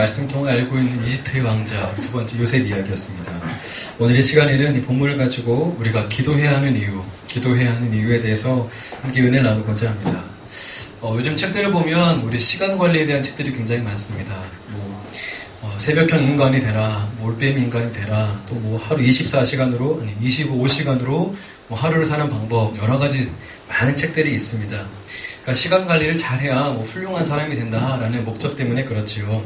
말씀 통해 알고 있는 이집트의 왕자 두 번째 요셉 이야기였습니다. 오늘 이 시간에는 이 본문을 가지고 우리가 기도해야 하는 이유에 대해서 함께 은혜를 나누고자 합니다. 요즘 책들을 보면 우리 시간 관리에 대한 책들이 굉장히 많습니다. 새벽형 인간이 되라, 올빼미 인간이 되라, 또 하루 24시간으로, 아니 25시간으로 하루를 사는 방법, 여러 가지 많은 책들이 있습니다. 그러니까 시간 관리를 잘해야 훌륭한 사람이 된다라는 목적 때문에 그렇지요.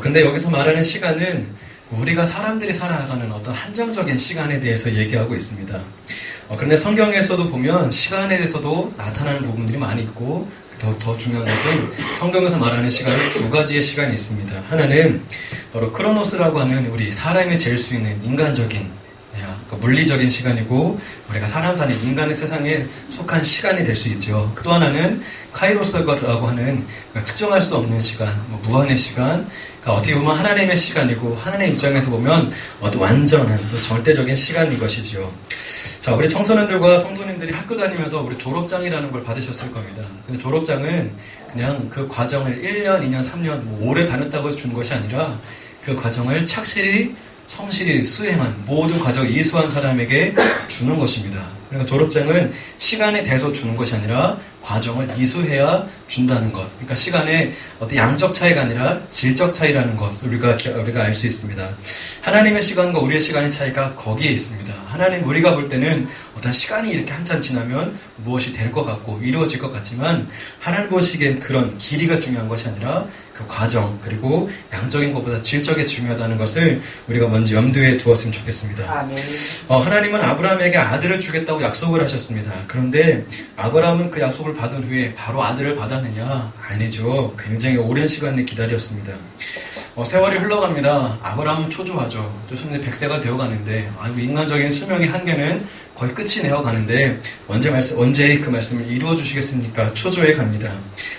근데 여기서 말하는 시간은 우리가 사람들이 살아가는 어떤 한정적인 시간에 대해서 얘기하고 있습니다. 그런데 성경에서도 보면 시간에 대해서도 나타나는 부분들이 많이 있고, 더 중요한 것은 성경에서 말하는 시간은 두 가지의 시간이 있습니다. 하나는 바로 크로노스라고 하는 우리 사람이 잴 수 있는 인간적인, 그러니까 물리적인 시간이고, 우리가 사람 사는 인간의 세상에 속한 시간이 될 수 있죠. 또 하나는 카이로스라고 하는 측정할 수 없는 시간, 무한의 시간, 그러니까 어떻게 보면 하나님의 시간이고, 하나님의 입장에서 보면 어떤 완전한 절대적인 시간인 것이지요. 자, 우리 청소년들과 성도님들이 학교 다니면서 우리 졸업장이라는 걸 받으셨을 겁니다. 근데 졸업장은 그냥 그 과정을 1년, 2년, 3년, 오래 다녔다고 해서 준 것이 아니라 그 과정을 착실히 성실히 수행한 모든 과정을 이수한 사람에게 주는 것입니다. 그러니까 졸업장은 시간에 대해서 주는 것이 아니라 과정을 이수해야 준다는 것. 그러니까 시간의 어떤 양적 차이가 아니라 질적 차이라는 것을 우리가 알 수 있습니다. 하나님의 시간과 우리의 시간의 차이가 거기에 있습니다. 하나님, 우리가 볼 때는 어떤 시간이 이렇게 한참 지나면 무엇이 될 것 같고 이루어질 것 같지만, 하나님 보시기엔 그런 길이가 중요한 것이 아니라 그 과정, 그리고 양적인 것보다 질적이 중요하다는 것을 우리가 먼저 염두에 두었으면 좋겠습니다. 아멘. 하나님은 아브라함에게 아들을 주겠다고 약속을 하셨습니다. 그런데 아브라함은 그 약속을 받은 후에 바로 아들을 받았느냐? 아니죠. 굉장히 오랜 시간을 기다렸습니다. 세월이 흘러갑니다. 아브라함은 초조하죠. 또 100세가 되어가는데, 인간적인 수명의 한계는 거의 끝이 내어가는데 언제 그 말씀을 이루어 주시겠습니까? 초조해 갑니다.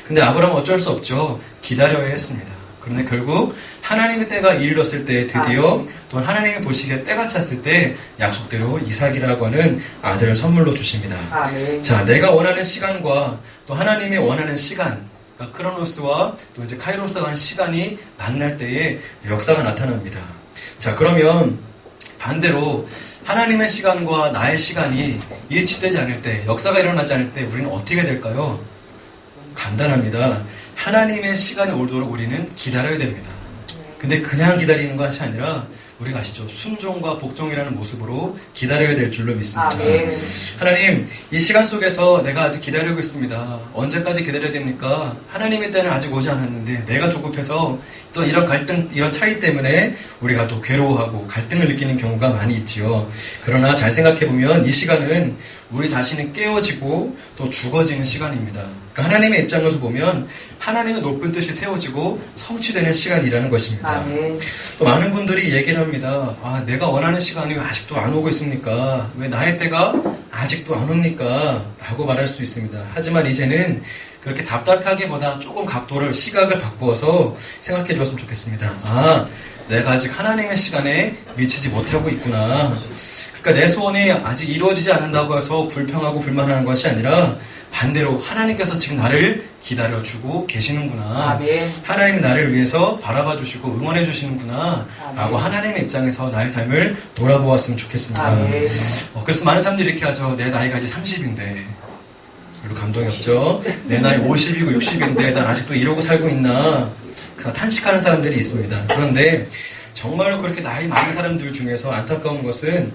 근데 아브라함은 어쩔 수 없죠. 기다려야 했습니다. 그런데 결국 하나님의 때가 이르렀을 때, 드디어 또 하나님이 보시기에 때가 찼을 때 약속대로 이삭이라고 하는 아들을 선물로 주십니다. 아멘. 자, 내가 원하는 시간과 또 하나님이 원하는 시간, 그러니까 크로노스와 또 이제 카이로스가 하는 시간이 만날 때에 역사가 나타납니다. 자, 그러면 반대로 하나님의 시간과 나의 시간이 일치되지 않을 때, 역사가 일어나지 않을 때 우리는 어떻게 될까요? 간단합니다. 하나님의 시간이 오도록 우리는 기다려야 됩니다. 근데 그냥 기다리는 것이 아니라 우리가 아시죠? 순종과 복종이라는 모습으로 기다려야 될 줄로 믿습니다. 아멘. 하나님, 이 시간 속에서 내가 아직 기다리고 있습니다. 언제까지 기다려야 됩니까? 하나님의 때는 아직 오지 않았는데 내가 조급해서 또 이런 갈등, 이런 차이 때문에 우리가 또 괴로워하고 갈등을 느끼는 경우가 많이 있지요. 그러나 잘 생각해보면 이 시간은 우리 자신이 깨어지고 또 죽어지는 시간입니다. 그러니까 하나님의 입장에서 보면 하나님의 높은 뜻이 세워지고 성취되는 시간이라는 것입니다. 아멘. 또 많은 분들이 얘기를 합니다. 내가 원하는 시간이 왜 아직도 안 오고 있습니까? 왜 나의 때가 아직도 안 옵니까? 라고 말할 수 있습니다. 하지만 이제는 그렇게 답답하기보다 조금 시각을 바꾸어서 생각해 주었으면 좋겠습니다. 내가 아직 하나님의 시간에 미치지 못하고 있구나. 그러니까 내 소원이 아직 이루어지지 않는다고 해서 불평하고 불만하는 것이 아니라 반대로 하나님께서 지금 나를 기다려주고 계시는구나. 아멘. 하나님이 나를 위해서 바라봐 주시고 응원해 주시는구나. 아멘. 라고 하나님의 입장에서 나의 삶을 돌아보았으면 좋겠습니다. 아멘. 그래서 많은 사람들이 이렇게 하죠. 내 나이가 이제 30인데. 별로 감동이 없죠. 내 나이 50이고 60인데 난 아직도 이러고 살고 있나. 탄식하는 사람들이 있습니다. 그런데 정말로 그렇게 나이 많은 사람들 중에서 안타까운 것은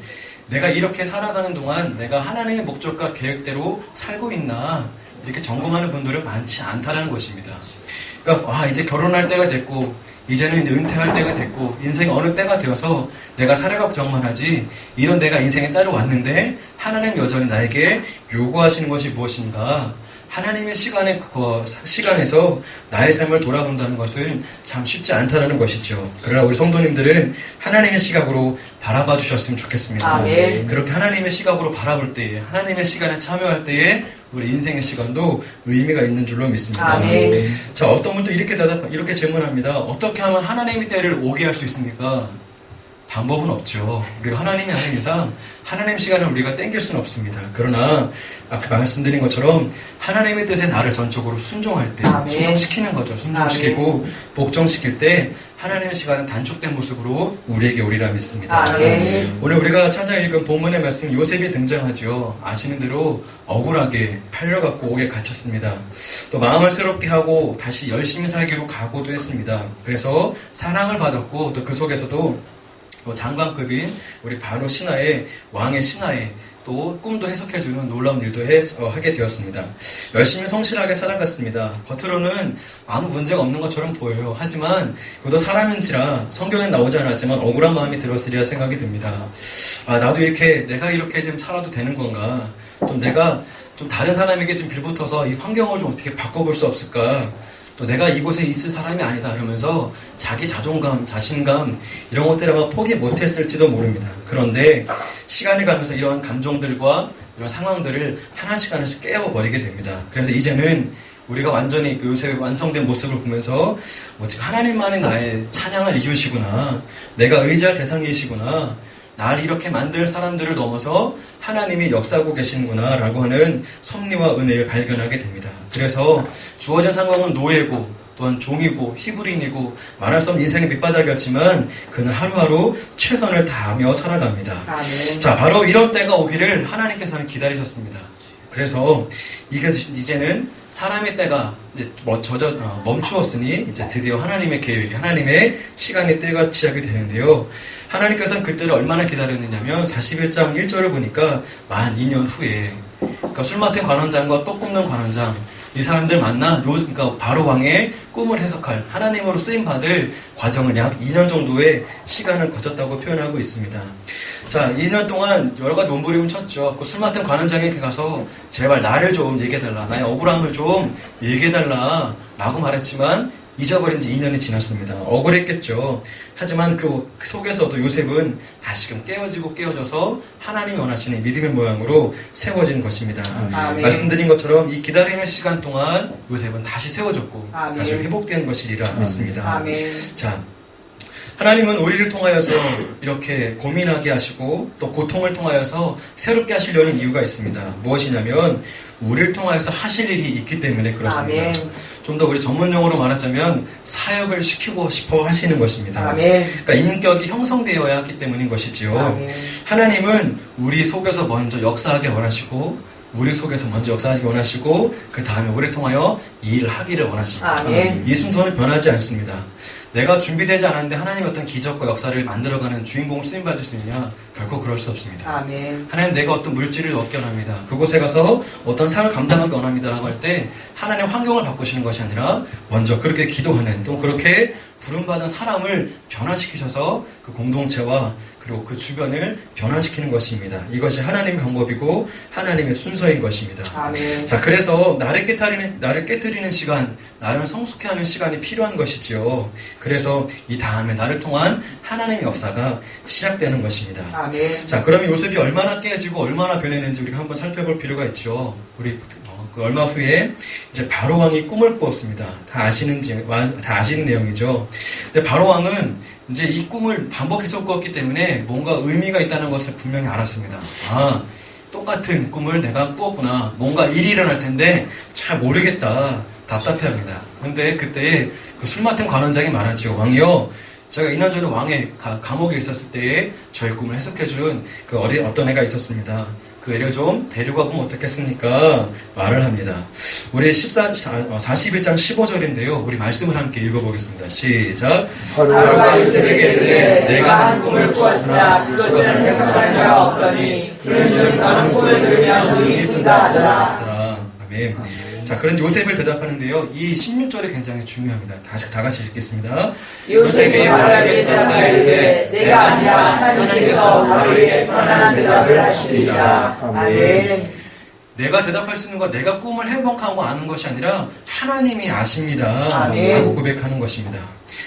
내가 이렇게 살아가는 동안 내가 하나님의 목적과 계획대로 살고 있나, 이렇게 점검하는 분들은 많지 않다는 것입니다. 그러니까 이제 결혼할 때가 됐고, 이제는 이제 은퇴할 때가 됐고, 인생이 어느 때가 되어서 내가 살아걱정만 하지, 이런 내가 인생에 따라왔는데 하나님 여전히 나에게 요구하시는 것이 무엇인가, 하나님의 시간에서 나의 삶을 돌아본다는 것은 참 쉽지 않다는 것이죠. 그러나 우리 성도님들은 하나님의 시각으로 바라봐 주셨으면 좋겠습니다. 아멘. 그렇게 하나님의 시각으로 바라볼 때에, 하나님의 시간에 참여할 때에 우리 인생의 시간도 의미가 있는 줄로 믿습니다. 아멘. 자, 어떤 분도 이렇게 질문합니다. 어떻게 하면 하나님의 때를 오게 할 수 있습니까? 방법은 없죠. 우리가 하나님이 아닌 이상 하나님 시간을 우리가 땡길 수는 없습니다. 그러나 앞에 말씀드린 것처럼 하나님의 뜻에 나를 전적으로 순종할 때, 순종시키는 거죠. 순종시키고 복종시킬 때 하나님의 시간은 단축된 모습으로 우리에게 오리라 믿습니다. 오늘 우리가 찾아 읽은 본문의 말씀, 요셉이 등장하죠. 아시는 대로 억울하게 팔려갖고 옥에 갇혔습니다. 또 마음을 새롭게 하고 다시 열심히 살기로 각오도 했습니다. 그래서 사랑을 받았고 또 그 속에서도 장관급인 우리 바로 신하의, 왕의 신하의 또 꿈도 해석해주는 놀라운 일도 하게 되었습니다. 열심히 성실하게 살아갔습니다. 겉으로는 아무 문제가 없는 것처럼 보여요. 하지만 그것도 사람인지라 성경엔 나오지 않았지만 억울한 마음이 들었으리라 생각이 듭니다. 나도 내가 이렇게 좀 살아도 되는 건가? 좀 내가 좀 다른 사람에게 좀 빌붙어서 이 환경을 좀 어떻게 바꿔볼 수 없을까? 또 내가 이곳에 있을 사람이 아니다 이러면서 자기 자존감, 자신감 이런 것들을 아마 포기 못했을지도 모릅니다. 그런데 시간이 가면서 이러한 감정들과 이런 상황들을 하나씩 깨워버리게 됩니다. 그래서 이제는 우리가 완전히 그 요셉의 완성된 모습을 보면서 지금 하나님만이 나의 찬양을 이루시구나, 내가 의지할 대상이시구나, 날 이렇게 만들 사람들을 넘어서 하나님이 역사하고 계시는구나 라고 하는 섭리와 은혜를 발견하게 됩니다. 그래서 주어진 상황은 노예고 또한 종이고 히브리인이고 말할 수 없는 인생의 밑바닥이었지만 그는 하루하루 최선을 다하며 살아갑니다. 자, 바로 이런 때가 오기를 하나님께서는 기다리셨습니다. 그래서 이제는 사람의 때가 이제 멈추었으니 이제 드디어 하나님의 계획이, 하나님의 시간의 때가 시작이 되는데요. 하나님께서는 그때를 얼마나 기다렸느냐면 41장 1절을 보니까 만 2년 후에, 그러니까 술 맡은 관원장과 떡 굽는 관원장, 이 사람들 만나 그러니까 바로 왕의 꿈을 해석할, 하나님으로 쓰임받을 과정을 약 2년 정도의 시간을 거쳤다고 표현하고 있습니다. 자, 2년 동안 여러 가지 몸부림을 쳤죠. 그 술 맡은 관원장에게 가서 제발 나를 좀 얘기해달라, 나의 억울함을 좀 얘기해달라 라고 말했지만 잊어버린 지 2년이 지났습니다. 억울했겠죠. 하지만 그 속에서도 요셉은 다시금 깨어져서 하나님이 원하시는 믿음의 모양으로 세워진 것입니다. 말씀드린 것처럼 이 기다림의 시간 동안 요셉은 다시 세워졌고 다시 회복된 것이리라 믿습니다. 자, 하나님은 우리를 통하여서 이렇게 고민하게 하시고 또 고통을 통하여서 새롭게 하시려는 이유가 있습니다. 무엇이냐면 우리를 통하여서 하실 일이 있기 때문에 그렇습니다. 좀 더 우리 전문용어로 말하자면 사역을 시키고 싶어 하시는 것입니다. 그러니까 인격이 형성되어야 하기 때문인 것이지요. 하나님은 우리 속에서 먼저 역사하기 원하시고 우리 속에서 먼저 역사하기 원하시고 그 다음에 우리를 통하여 이 일을 하기를 원하십니다. 이 순서는 변하지 않습니다. 내가 준비되지 않았는데 하나님이 어떤 기적과 역사를 만들어가는 주인공을 쓰임받을 수 있냐? 결코 그럴 수 없습니다. 하나님, 내가 어떤 물질을 얻기 원합니다. 그곳에 가서 어떤 사역을 감당하기 원합니다 라고 할 때 하나님 환경을 바꾸시는 것이 아니라 먼저 그렇게 기도하는, 또 그렇게 부름받은 사람을 변화시키셔서 그 공동체와 그리고 그 주변을 변화시키는 것입니다. 이것이 하나님의 방법이고 하나님의 순서인 것입니다. 자, 그래서 나를 깨트리는 시간, 나를 성숙해 하는 시간이 필요한 것이지요. 그래서 이 다음에 나를 통한 하나님의 역사가 시작되는 것입니다. 자, 그러면 요셉이 얼마나 깨지고 얼마나 변했는지 우리가 한번 살펴볼 필요가 있죠. 우리 그 얼마 후에 이제 바로 왕이 꿈을 꾸었습니다. 다 아시는 내용이죠. 근데 바로 왕은 이제 이 꿈을 반복해서 꾸었기 때문에 뭔가 의미가 있다는 것을 분명히 알았습니다. 똑같은 꿈을 내가 꾸었구나. 뭔가 일이 일어날 텐데 잘 모르겠다. 답답해합니다. 근데 그때 그 술 맡은 관원장이 말하죠. 왕이요, 제가 2년 전에 왕의 감옥에 있었을 때에 저희 꿈을 해석해준 그 어떤 애가 있었습니다. 그 애를 좀 데리고 가보면 어떻겠습니까? 말을 합니다. 우리 41장 15절인데요. 우리 말씀을 함께 읽어보겠습니다. 시작. 바로가 요셉에게 이르되 내가 한 꿈을 꾸었으나 그것을 해석하는 자가 없더니 그는 즉 나는 꿈을 들으면 의인이 뜬다 하더라. 아멘. 자, 그런 요셉을 대답하는데요. 이 16절이 굉장히 중요합니다. 다 같이 읽겠습니다. 요셉이 바로에게 대답하이르되 내가 아니라 하나님께서 바로에게 편안한 대답을 하시리라. 아멘. 내가 대답할 수 있는 건 내가 꿈을 해석하고 아는 것이 아니라 하나님이 아십니다. 아멘. 라고 고백하는 것입니다.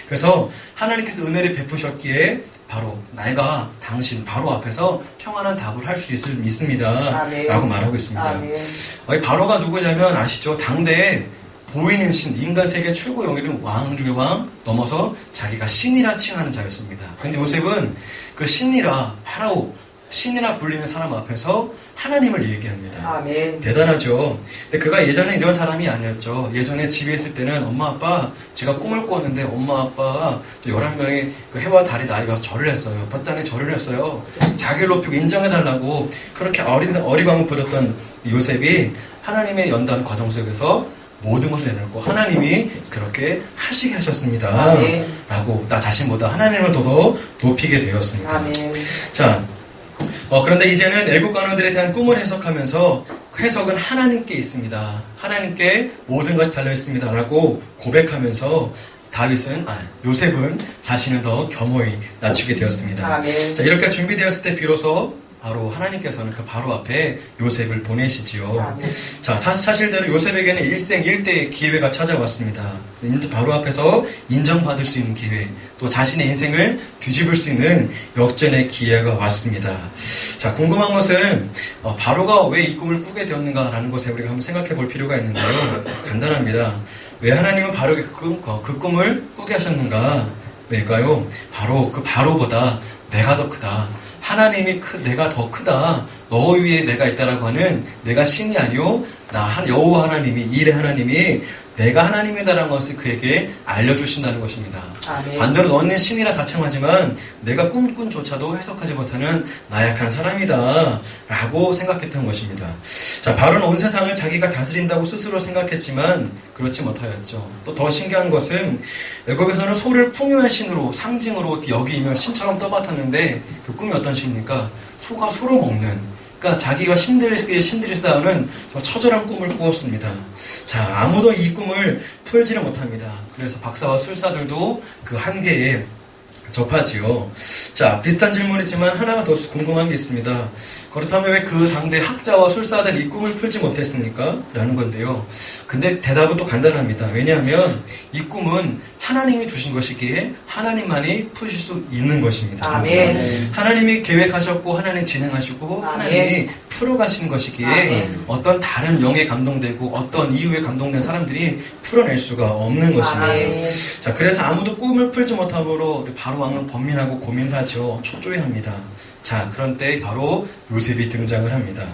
그래서 하나님께서 은혜를 베푸셨기에 바로 내가 당신 바로 앞에서 평안한 답을 할 수 있습니다. 아멘. 라고 말하고 있습니다. 아멘. 바로가 누구냐면 아시죠? 당대에 보이는 신, 인간 세계 최고 영예는 왕 중의 왕 넘어서 자기가 신이라 칭하는 자였습니다. 근데 요셉은 그 신이라 파라오, 신이라 불리는 사람 앞에서 하나님을 얘기합니다. 아멘. 대단하죠. 근데 그가 예전에 이런 사람이 아니었죠. 예전에 집에 있을 때는 엄마 아빠 제가 꿈을 꾸었는데 엄마 아빠가 또 11명의 그 해와 달이 날이 가서 절을 했어요. 밭단에 절을 했어요. 자기를 높이고 인정해달라고 그렇게 어리광을 부렸던 요셉이 하나님의 연단 과정 속에서 모든 것을 내놓고 하나님이 그렇게 하시게 하셨습니다. 아멘. 라고 나 자신보다 하나님을 더 높이게 되었습니다. 아멘. 자, 그런데 이제는 애국 관원들에 대한 꿈을 해석하면서 그 해석은 하나님께 있습니다. 하나님께 모든 것이 달려있습니다. 라고 고백하면서 요셉은 자신을 더 겸허히 낮추게 되었습니다. 아멘. 자, 이렇게 준비되었을 때 비로소 바로 하나님께서는 그 바로 앞에 요셉을 보내시지요. 아멘. 자, 사실대로 요셉에게는 일생일대의 기회가 찾아왔습니다. 바로 앞에서 인정받을 수 있는 기회, 또 자신의 인생을 뒤집을 수 있는 역전의 기회가 왔습니다. 자, 궁금한 것은 바로가 왜 이 꿈을 꾸게 되었는가라는 것에 우리가 한번 생각해 볼 필요가 있는데요. 간단합니다. 왜 하나님은 바로에게 그 꿈을 꾸게 하셨는가? 왜일까요? 바로 그 바로보다 내가 더 크다. 하나님이 내가 더 크다. 너 위에 내가 있다라고 하는 내가 신이 아니요 여호와 하나님이 일의 하나님이 내가 하나님이다라는 것을 그에게 알려주신다는 것입니다. 아멘. 반대로 너는 신이라 자청하지만 내가 꿈꾼조차도 해석하지 못하는 나약한 사람이다 라고 생각했던 것입니다. 자, 바로는 온 세상을 자기가 다스린다고 스스로 생각했지만 그렇지 못하였죠. 또 더 신기한 것은 애국에서는 소를 풍요한 신으로 상징으로 여기며 신처럼 떠받았는데 그 꿈이 어떤 신입니까? 소가 소로 먹는, 그러니까 자기가 신들이 싸우는 처절한 꿈을 꾸었습니다. 자, 아무도 이 꿈을 풀지를 못합니다. 그래서 박사와 술사들도 그 한계에 접하지요. 자, 비슷한 질문이지만 하나가 더 궁금한 게 있습니다. 그렇다면 왜 그 당대 학자와 술사들이 이 꿈을 풀지 못했습니까? 라는 건데요. 근데 대답은 또 간단합니다. 왜냐하면 이 꿈은 하나님이 주신 것이기에 하나님만이 푸실 수 있는 것입니다. 아멘. 하나님이 계획하셨고 하나님 진행하시고 아멘. 하나님이 풀어가신 것이기에 아멘. 어떤 다른 영에 감동되고 어떤 이유에 감동된 사람들이 풀어낼 수가 없는 것입니다. 아멘. 자, 그래서 아무도 꿈을 풀지 못함으로 바로 왕은 번민하고 고민을 하죠. 초조해합니다. 자, 그런 때 바로 요셉이 등장을 합니다.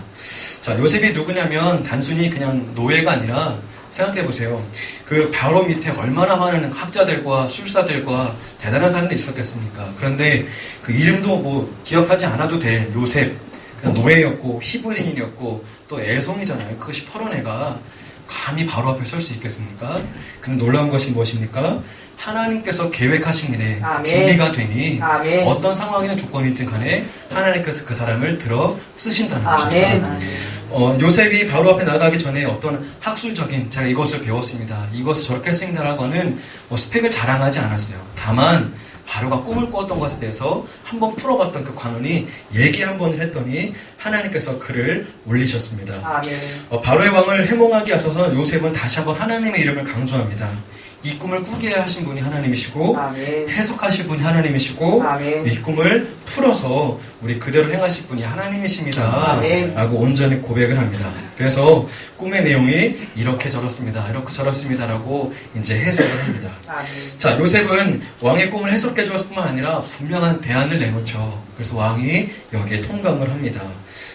자, 요셉이 누구냐면 단순히 그냥 노예가 아니라 생각해보세요. 그 바로 밑에 얼마나 많은 학자들과 술사들과 대단한 사람들이 있었겠습니까? 그런데 그 이름도 뭐 기억하지 않아도 될 요셉, 그냥 노예였고 히브리인이었고 또 애송이잖아요. 그것이 퍼런 애가 감히 바로 앞에 설 수 있겠습니까? 그럼 놀라운 것이 무엇입니까? 하나님께서 계획하신 일에 아멘. 준비가 되니 아멘. 어떤 상황이든 조건이든 간에 하나님께서 그 사람을 들어 쓰신다는 아멘. 것입니다. 요셉이 바로 앞에 나가기 전에 어떤 학술적인 제가 이것을 배웠습니다. 이것을 저렇게 했습니다라고 하는 스펙을 자랑하지 않았어요. 다만 바로가 꿈을 꾸었던 것에 대해서 한번 풀어봤던 그 관원이 얘기 한 번을 했더니 하나님께서 그를 올리셨습니다. 아멘. 바로의 왕을 해몽하기 앞서서 요셉은 다시 한번 하나님의 이름을 강조합니다. 이 꿈을 꾸게 하신 분이 하나님이시고 아멘. 해석하신 분이 하나님이시고 아멘. 이 꿈을 풀어서 우리 그대로 행하실 분이 하나님이십니다. 아멘. 라고 온전히 고백을 합니다. 그래서 꿈의 내용이 이렇게 저렇습니다. 이렇게 저렇습니다. 라고 이제 해석을 합니다. 아멘. 자, 요셉은 왕의 꿈을 해석해 주었을 뿐만 아니라 분명한 대안을 내놓죠. 그래서 왕이 여기에 통감을 합니다.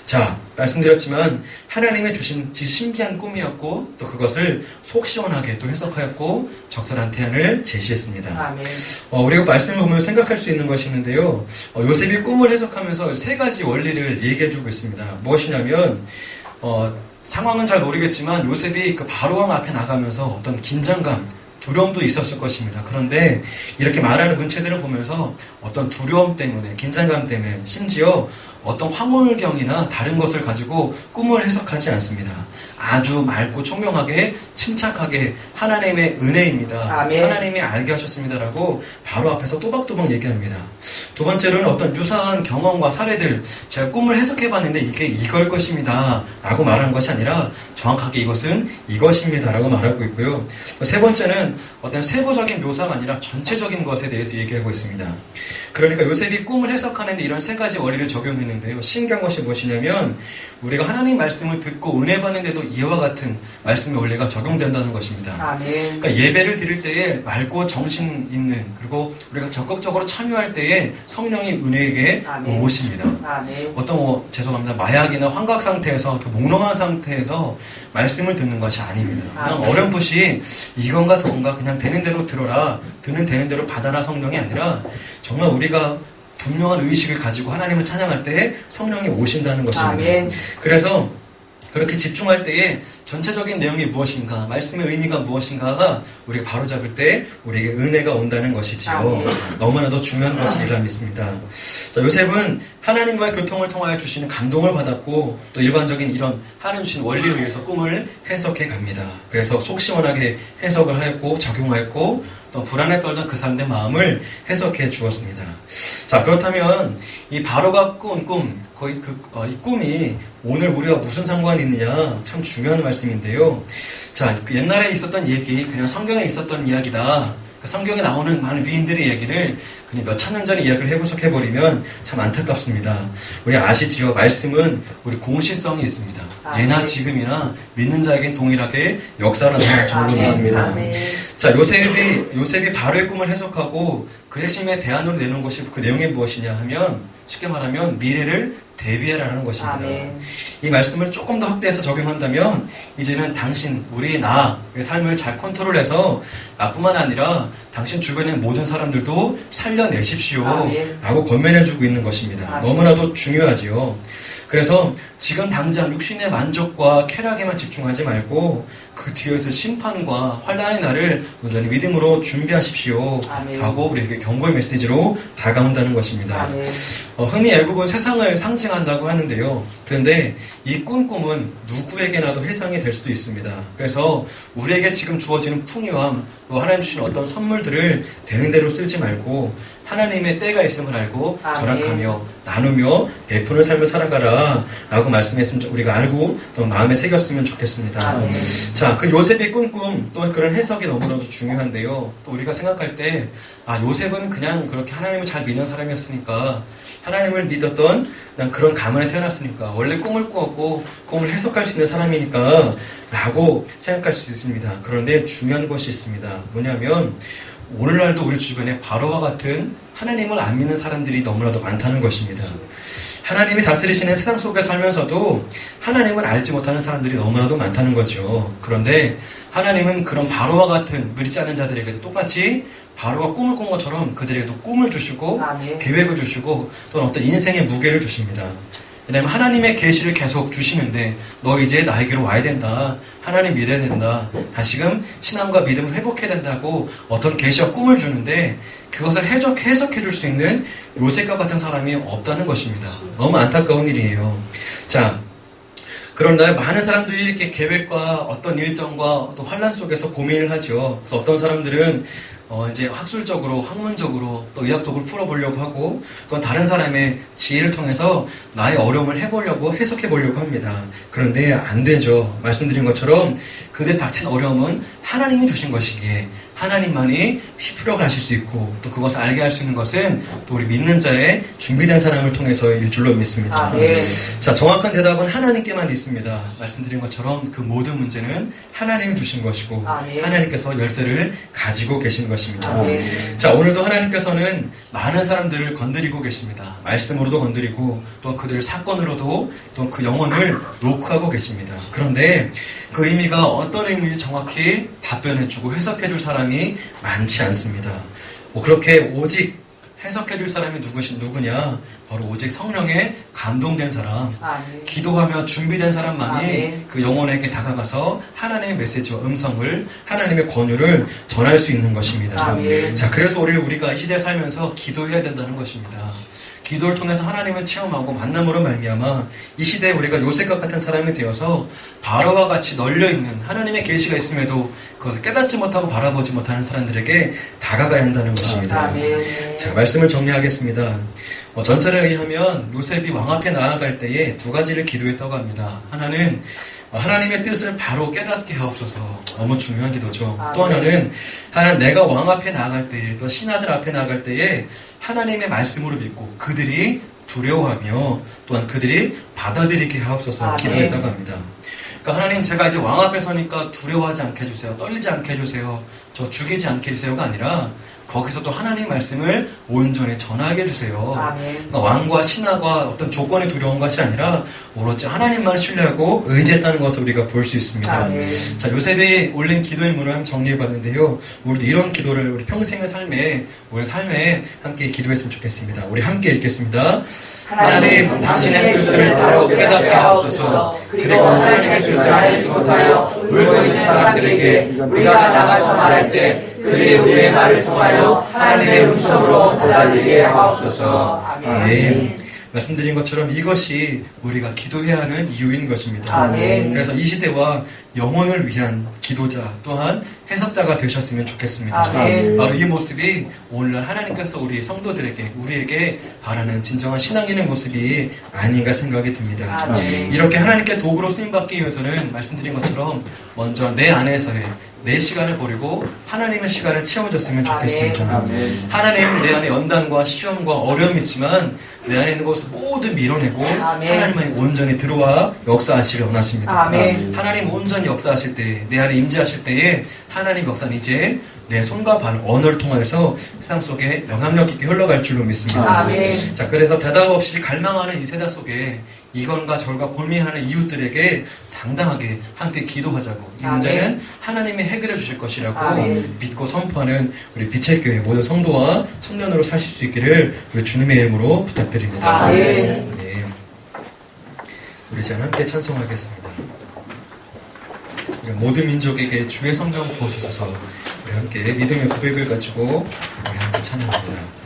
자, 말씀드렸지만 하나님의 주신 신비한 꿈이었고 또 그것을 속 시원하게 또 해석하였고 적절한 대안을 제시했습니다. 아멘. 우리가 말씀을 보면 생각할 수 있는 것이 있는데요. 요셉이 꿈을 해석하면서 세 가지 원리를 얘기해주고 있습니다. 무엇이냐면 상황은 잘 모르겠지만 요셉이 그 바로왕 앞에 나가면서 어떤 긴장감, 두려움도 있었을 것입니다. 그런데 이렇게 말하는 문체들을 보면서 어떤 두려움 때문에, 긴장감 때문에, 심지어 어떤 황홀경이나 다른 것을 가지고 꿈을 해석하지 않습니다. 아주 맑고 총명하게, 침착하게 하나님의 은혜입니다. 아멘. 하나님이 알게 하셨습니다라고 바로 앞에서 또박또박 얘기합니다. 두 번째로는 어떤 유사한 경험과 사례들, 제가 꿈을 해석해봤는데 이게 이걸 것입니다 라고 말하는 것이 아니라 정확하게 이것은 이것입니다 라고 말하고 있고요. 세 번째는 요셉은 어떤 세부적인 묘사가 아니라 전체적인 것에 대해서 얘기하고 있습니다. 그러니까 요셉이 꿈을 해석하는데 이런 세 가지 원리를 적용했는데요. 신기한 것이 무엇이냐면 우리가 하나님 말씀을 듣고 은혜 받는데도 이와 같은 말씀의 원리가 적용된다는 것입니다. 아멘. 그러니까 예배를 드릴 때에 맑고 정신 있는, 그리고 우리가 적극적으로 참여할 때에 성령이 은혜에게 아멘. 오십니다. 아멘. 어떤 죄송합니다. 마약이나 환각 상태에서 그 몽롱한 상태에서 말씀을 듣는 것이 아닙니다. 그냥 아멘. 어렴풋이 이건가 저건가 그냥 되는 대로 들어라, 되는 대로 받아라 성령이 아니라 정말 우리가 분명한 의식을 가지고 하나님을 찬양할 때에 성령이 오신다는 것입니다. 아멘. 그래서 그렇게 집중할 때에 전체적인 내용이 무엇인가, 말씀의 의미가 무엇인가가 우리가 바로잡을 때 우리에게 은혜가 온다는 것이지요. 아멘. 너무나도 중요한 것이라 믿습니다. 자, 요셉은 하나님과의 교통을 통하여 주시는 감동을 받았고 또 일반적인 이런 하나님 주신 원리에 의해서 꿈을 해석해 갑니다. 그래서 속 시원하게 해석을 하였고 적용하였고 또 불안에 떨던 그 사람들의 마음을 해석해 주었습니다. 자, 그렇다면 이 바로가 꾼 꿈, 거의 이 꿈이 오늘 우리와 무슨 상관이 있느냐 참 중요한 말씀인데요. 자, 그 옛날에 있었던 얘기, 그냥 성경에 있었던 이야기다. 그 성경에 나오는 많은 위인들의 이야기를 그냥 몇 천 년 전의 이야기를 해석해버리면 참 안타깝습니다. 우리 아시지요? 말씀은 우리 공시성이 있습니다. 예나 지금이나 믿는 자에겐 동일하게 역사를 나타낼 줄로 믿습니다. 아멘. 자, 요셉이 바로의 꿈을 해석하고 그 핵심의 대안으로 내놓은 것이 그 내용이 무엇이냐 하면 쉽게 말하면 미래를 대비하라는 것입니다. 아멘. 이 말씀을 조금 더 확대해서 적용한다면 이제는 당신, 나의 삶을 잘 컨트롤해서 나뿐만 아니라 당신 주변의 모든 사람들도 살려내십시오 아멘. 라고 권면해주고 있는 것입니다. 아멘. 너무나도 중요하지요. 그래서 지금 당장 육신의 만족과 쾌락에만 집중하지 말고 그 뒤에서 심판과 환난의 날을 온전히 믿음으로 준비하십시오 아멘. 라고 우리에게 경고의 메시지로 다가온다는 것입니다. 아멘. 흔히 애국은 세상을 상징한다고 하는데요. 그런데 이 꿈은 누구에게나도 해당이 될 수도 있습니다. 그래서 우리에게 지금 주어지는 풍요함, 또 하나님 주신 어떤 선물들을 되는 대로 쓰지 말고 하나님의 때가 있음을 알고 아멘. 절약하며 나누며 베푸는 삶을 살아가라 라고 말씀했으면 우리가 알고 또 마음에 새겼으면 좋겠습니다. 아멘. 자, 그 요셉의 꿈 또 그런 해석이 너무나도 중요한데요. 또 우리가 생각할 때 요셉은 그냥 그렇게 하나님을 잘 믿는 사람이었으니까 하나님을 믿었던 그런 가문에 태어났으니까 원래 꿈을 꾸었고 꿈을 해석할 수 있는 사람이니까 라고 생각할 수 있습니다. 그런데 중요한 것이 있습니다. 뭐냐면 오늘날도 우리 주변에 바로와 같은 하나님을 안 믿는 사람들이 너무나도 많다는 것입니다. 하나님이 다스리시는 세상 속에 살면서도 하나님을 알지 못하는 사람들이 너무나도 많다는 거죠. 그런데 하나님은 그런 바로와 같은 믿지 않는 자들에게도 똑같이 바로가 꿈을 꾼 것처럼 그들에게도 꿈을 주시고 아멘. 계획을 주시고 또는 어떤 인생의 무게를 주십니다. 왜냐하면 하나님의 계시를 계속 주시는데 너 이제 나에게로 와야 된다. 하나님 믿어야 된다. 다시금 신앙과 믿음을 회복해야 된다고 어떤 계시와 꿈을 주는데 그것을 해석해 줄 수 있는 요셉과 같은 사람이 없다는 것입니다. 너무 안타까운 일이에요. 자, 그런데 많은 사람들이 이렇게 계획과 어떤 일정과 또 환란 속에서 고민을 하죠. 그래서 어떤 사람들은 이제 학술적으로, 학문적으로, 또 의학적으로 풀어보려고 하고, 또 다른 사람의 지혜를 통해서 나의 어려움을 해보려고, 해석해보려고 합니다. 그런데 안 되죠. 말씀드린 것처럼 그들 닥친 어려움은 하나님이 주신 것이기에 하나님만이 풀어가 하실 수 있고, 또 그것을 알게 할 수 있는 것은 또 우리 믿는 자의 준비된 사람을 통해서일 줄로 믿습니다. 아멘. 자, 정확한 대답은 하나님께만 있습니다. 말씀드린 것처럼 그 모든 문제는 하나님이 주신 것이고, 아멘. 하나님께서 열쇠를 가지고 계신 것입니다. 아멘. 자, 오늘도 하나님께서는 많은 사람들을 건드리고 계십니다. 말씀으로도 건드리고 또 그들을 사건으로도 또 그 영혼을 노크하고 계십니다. 그런데 그 의미가 어떤 의미인지 정확히 답변해주고 해석해줄 사람이 많지 않습니다. 그렇게 오직 해석해줄 사람이 누구냐? 바로 오직 성령에 감동된 사람, 아멘. 기도하며 준비된 사람만이 아멘. 그 영혼에게 다가가서 하나님의 메시지와 음성을, 하나님의 권유를 전할 수 있는 것입니다. 아멘. 자, 그래서 우리가 이 시대에 살면서 기도해야 된다는 것입니다. 기도를 통해서 하나님을 체험하고 만남으로 말미암아 이 시대에 우리가 요셉과 같은 사람이 되어서 바로와 같이 널려있는 하나님의 계시가 있음에도 그것을 깨닫지 못하고 바라보지 못하는 사람들에게 다가가야 한다는 것입니다. 아멘. 자, 말씀을 정리하겠습니다. 전설에 의하면 요셉이 왕 앞에 나아갈 때에 두 가지를 기도했다고 합니다. 하나는 하나님의 뜻을 바로 깨닫게 하옵소서. 너무 중요한 기도죠. 또 하나는 하나님 내가 왕 앞에 나아갈 때에 또 신하들 앞에 나아갈 때에 하나님의 말씀으로 믿고 그들이 두려워하며 또한 그들이 받아들이게 하옵소서 기도했다고 합니다. 그러니까 하나님 제가 이제 왕 앞에 서니까 두려워하지 않게 해주세요. 떨리지 않게 해주세요. 저 죽이지 않게 해주세요가 아니라 거기서 또 하나님의 말씀을 온전히 전하게 해주세요. 그러니까 왕과 신하가 어떤 조건이 두려운 것이 아니라 오로지 하나님만 신뢰하고 의지했다는 것을 우리가 볼 수 있습니다. 자, 요셉이 올린 기도의 문을 한번 정리해봤는데요. 우리도 이런 기도를 우리 평생의 삶에 우리 삶에 함께 기도했으면 좋겠습니다. 우리 함께 읽겠습니다. 하나님 당신의 뜻을 바로 깨닫게 하옵소서. 그리고 하나님의 뜻을 알지 못하여 울고 있는 사람들에게 우리가 나가서 말할 때 그들이 우리의 말을 통하여 하나님의 음성으로 받아들이게 하옵소서. 아멘. 말씀드린 것처럼 이것이 우리가 기도해야 하는 이유인 것입니다. 아멘. 그래서 이 시대와 영혼을 위한 기도자 또한 해석자가 되셨으면 좋겠습니다. 아멘. 바로 이 모습이 오늘날 하나님께서 우리 성도들에게 우리에게 바라는 진정한 신앙인의 모습이 아닌가 생각이 듭니다. 아멘. 이렇게 하나님께 도구로 쓰임받기 위해서는 말씀드린 것처럼 먼저 내 안에서의 내 시간을 버리고 하나님의 시간을 채워줬으면 좋겠습니다. 아멘. 하나님 내 안에 연단과 시험과 어려움이 있지만 내 안에 있는 것을 모두 밀어내고 하나님만이 온전히 들어와 역사하시길 원하십니다. 아멘. 하나님 온전히 역사하실 때, 내 안에 임재하실 때에 하나님 역사는 이제 내 손과 발, 언어를 통해서 세상 속에 영향력 있게 흘러갈 줄로 믿습니다. 아멘. 자, 그래서 대답 없이 갈망하는 이 세대 속에 이건과 저건과 고민하는 이웃들에게 당당하게 함께 기도하자고. 이 문제는 하나님이 해결해 주실 것이라고 아멘. 믿고 선포하는 우리 빛의 교회 모든 성도와 청년으로 사실 수 있기를 우리 주님의 이름으로 부탁드립니다. 아멘. 네. 우리 이제 함께 찬송하겠습니다. 우리 모든 민족에게 주의 성령 부어주소서. 우리 함께 믿음의 고백을 가지고 우리 함께 찬양합니다.